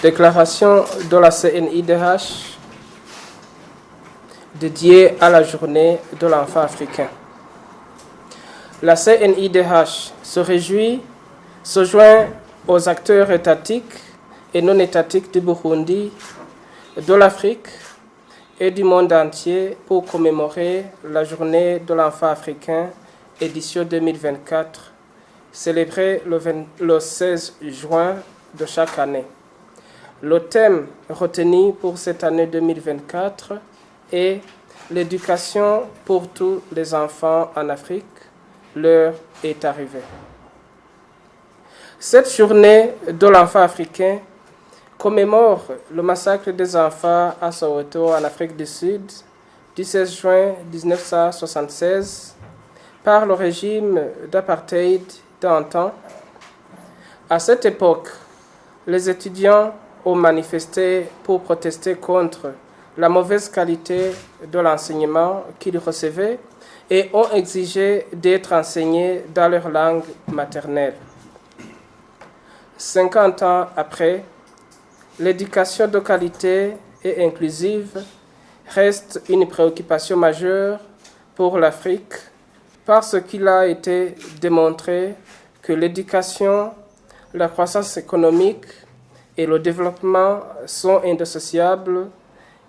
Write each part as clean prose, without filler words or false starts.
Déclaration de la CNIDH dédiée à la journée de l'enfant africain. La CNIDH se joint aux acteurs étatiques et non étatiques du Burundi, de l'Afrique et du monde entier pour commémorer la journée de l'enfant africain, édition 2024, célébrée le 16 juin de chaque année. Le thème retenu pour cette année 2024 est l'éducation pour tous les enfants en Afrique. L'heure est arrivée. Cette journée de l'enfant africain commémore le massacre des enfants à Soweto en Afrique du Sud du 16 juin 1976 par le régime d'apartheid d'antan. À cette époque, les étudiants ont manifesté pour protester contre la mauvaise qualité de l'enseignement qu'ils recevaient et ont exigé d'être enseignés dans leur langue maternelle. 50 ans après, l'éducation de qualité et inclusive reste une préoccupation majeure pour l'Afrique parce qu'il a été démontré que l'éducation, la croissance économique et le développement sont indissociables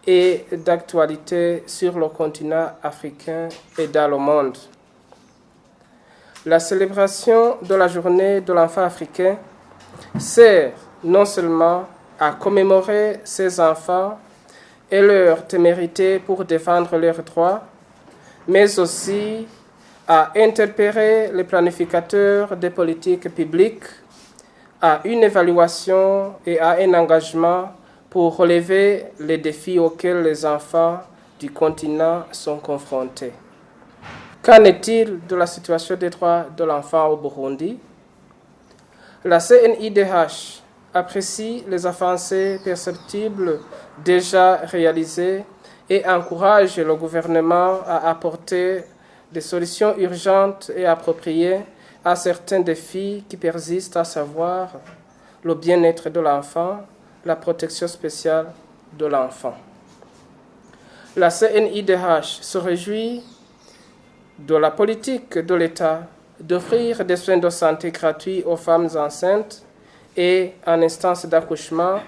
et d'actualité sur le continent africain et dans le monde. La célébration de la journée de l'enfant africain sert non seulement à commémorer ces enfants et leur témérité pour défendre leurs droits, mais aussi à interpeller les planificateurs des politiques publiques à une évaluation et à un engagement pour relever les défis auxquels les enfants du continent sont confrontés. Qu'en est-il de la situation des droits de l'enfant au Burundi? La CNIDH apprécie les avancées perceptibles déjà réalisées et encourage le gouvernement à apporter des solutions urgentes et appropriées à certains défis qui persistent, à savoir le bien-être de l'enfant, la protection spéciale de l'enfant. La CNIDH se réjouit de la politique de l'État d'offrir des soins de santé gratuits aux femmes enceintes et en instance d'accouchement,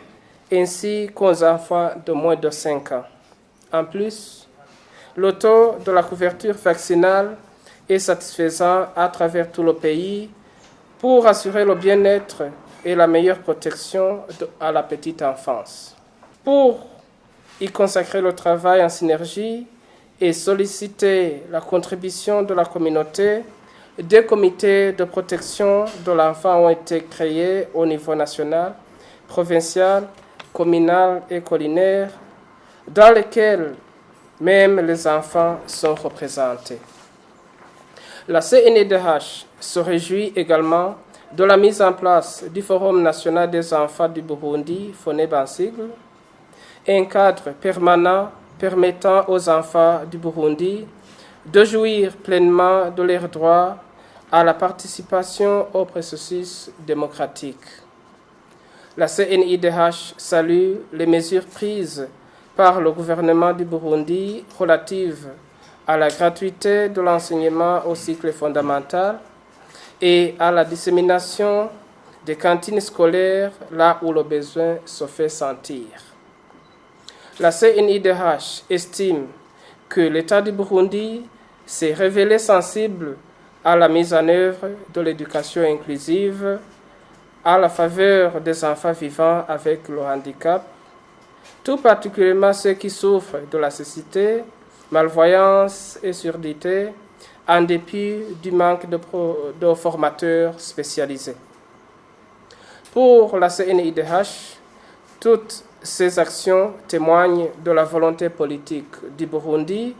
ainsi qu'aux enfants de moins de 5 ans. En plus, le taux de la couverture vaccinale est satisfaisant à travers tout le pays pour assurer le bien-être et la meilleure protection à la petite enfance. Pour y consacrer le travail en synergie et solliciter la contribution de la communauté, des comités de protection de l'enfant ont été créés au niveau national, provincial, communal et collinaire, dans lesquels même les enfants sont représentés. La CNIDH se réjouit également de la mise en place du Forum national des enfants du Burundi, FONEB en sigle, un cadre permanent permettant aux enfants du Burundi de jouir pleinement de leurs droits à la participation au processus démocratique. La CNIDH salue les mesures prises par le gouvernement du Burundi relatives à la gratuité de l'enseignement au cycle fondamental et à la dissémination des cantines scolaires là où le besoin se fait sentir. La CNIDH estime que l'État du Burundi s'est révélé sensible à la mise en œuvre de l'éducation inclusive à la faveur des enfants vivant avec le handicap, tout particulièrement ceux qui souffrent de la cécité, malvoyance et surdité, en dépit du manque de formateurs spécialisés. Pour la CNIDH, toutes ces actions témoignent de la volonté politique du Burundi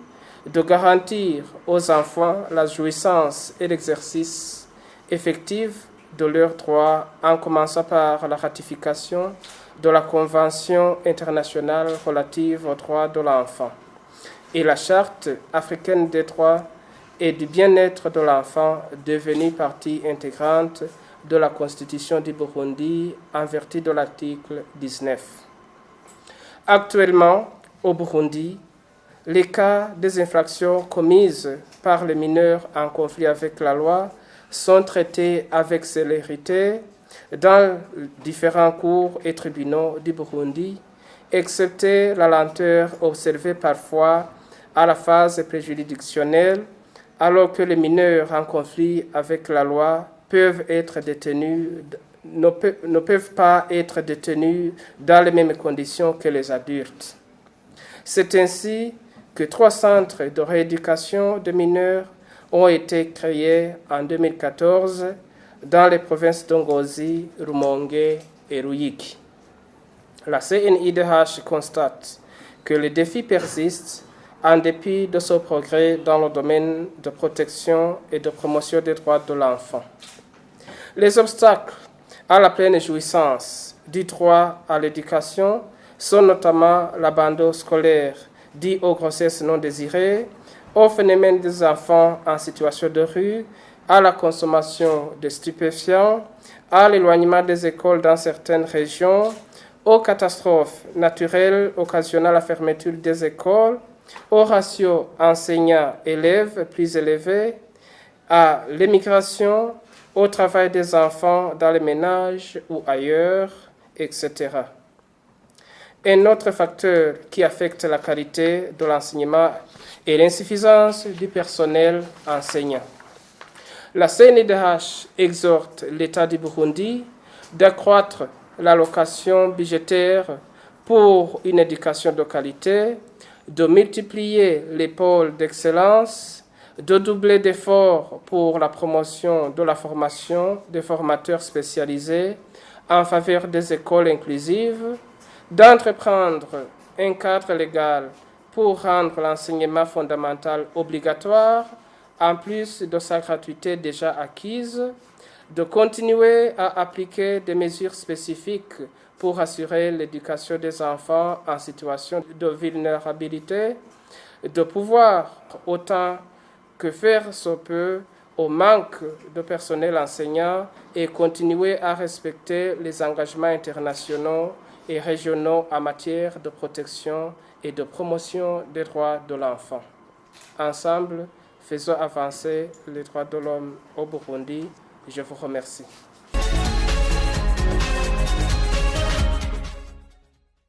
de garantir aux enfants la jouissance et l'exercice effectif de leurs droits, en commençant par la ratification de la Convention internationale relative aux droits de l'enfant et la Charte africaine des droits et du bien-être de l'enfant, devenue partie intégrante de la Constitution du Burundi en vertu de l'article 19. Actuellement, au Burundi, les cas des infractions commises par les mineurs en conflit avec la loi sont traités avec célérité dans différents cours et tribunaux du Burundi, excepté la lenteur observée parfois à la phase préjuridictionnelle, alors que les mineurs en conflit avec la loi ne peuvent pas être détenus dans les mêmes conditions que les adultes. C'est ainsi que 3 centres de rééducation de mineurs ont été créés en 2014 dans les provinces d'Ongozi, Rumonge et Ruyiki. La CNIDH constate que les défis persistent en dépit de ce progrès dans le domaine de protection et de promotion des droits de l'enfant. Les obstacles à la pleine jouissance du droit à l'éducation sont notamment l'abandon scolaire dû aux grossesses non désirées, au phénomène des enfants en situation de rue, à la consommation de stupéfiants, à l'éloignement des écoles dans certaines régions, aux catastrophes naturelles occasionnant la fermeture des écoles, au ratio enseignants-élèves plus élevé, à l'émigration, au travail des enfants dans les ménages ou ailleurs, etc. Un autre facteur qui affecte la qualité de l'enseignement est l'insuffisance du personnel enseignant. La CNIDH exhorte l'État du Burundi d'accroître l'allocation budgétaire pour une éducation de qualité, de multiplier les pôles d'excellence, de doubler d'efforts pour la promotion de la formation des formateurs spécialisés en faveur des écoles inclusives, d'entreprendre un cadre légal pour rendre l'enseignement fondamental obligatoire, en plus de sa gratuité déjà acquise, de continuer à appliquer des mesures spécifiques pour assurer l'éducation des enfants en situation de vulnérabilité, de pouvoir, autant que faire se peut, au manque de personnel enseignant et continuer à respecter les engagements internationaux et régionaux en matière de protection et de promotion des droits de l'enfant. Ensemble, faisons avancer les droits de l'homme au Burundi. Je vous remercie.